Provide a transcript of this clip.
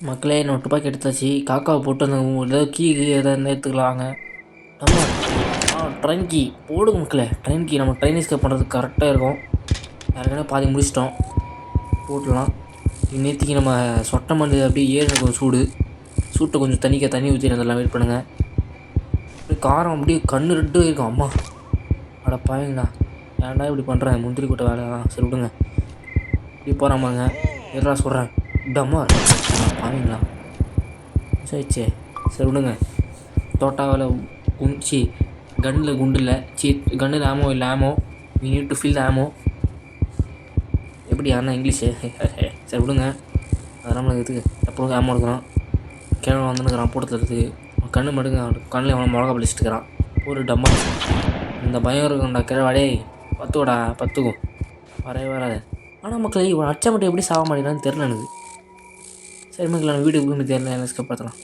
மக்களே நான் துப்பாக்கி எடுத்தாச்சு. காக்காவை போட்டு அந்த ஏதோ ஏதாவது இருந்தால் எடுத்துக்கலாங்க. நம்ம ட்ரெயின் கீ போடுங்க மக்களே. ட்ரெயின் கீ நம்ம ட்ரெயின் எஸ்கேப் பண்ணுறதுக்கு கரெக்டாக இருக்கும். ஏற்கனவே பாதி முடிச்சிட்டோம். போட்டுடலாம். நேற்றுக்கு நம்ம சொட்டை மண்டு அப்படியே ஏறின கொஞ்சம் சூட்டை கொஞ்சம் தண்ணி ஊற்றி அதெல்லாம் வெயிட் பண்ணுங்கள். அப்படியே காரம் அப்படியே கண்ணு ரெட்டு இருக்கும். அம்மா அட பாவீங்களா, ஏன்டா இப்படி பண்ணுறேன்? முந்திரி கூட்ட வேலை தான். சரி விடுங்க. இப்படி போகிறாமாங்க. எதா சொல்கிறேன் டம்மா பாவீங்களா சரிச்சே. சரி விடுங்க. தோட்டாவில் குஞ்சி கன்னில் குண்டு இல்லை. கன்னில் ஆமோ இல்லை. ஆமோ வி நீட் டு ஃபில் ஆமோ. எப்படி யாருன்னா இங்கிலீஷு. சரி விடுங்க. அதெல்லாம் நம்மளுக்கு இதுக்கு எப்போ ஆமோ எடுக்கிறான். கிழமை வந்துன்னுக்கிறான் போட்டத்துக்கு. கண்ணு மடுங்க. கண்ணில் எவனோ மிளகா பழிச்சிட்டு இருக்கிறான். ஒரு டம்மா இந்த பயம் இருக்கும்டா கிழவாடே. பத்துவோடா பத்துக்கும் வரவே வராது. ஆனால் மக்களே இவன் அச்சா மட்டும் எப்படி சாக மாட்டேங்கிறான்னு தெரில எனக்கு. சரி மக்கள், நான் வீட்டுக்கு போய் தெரியல எல்லாம் பார்த்துலாம்.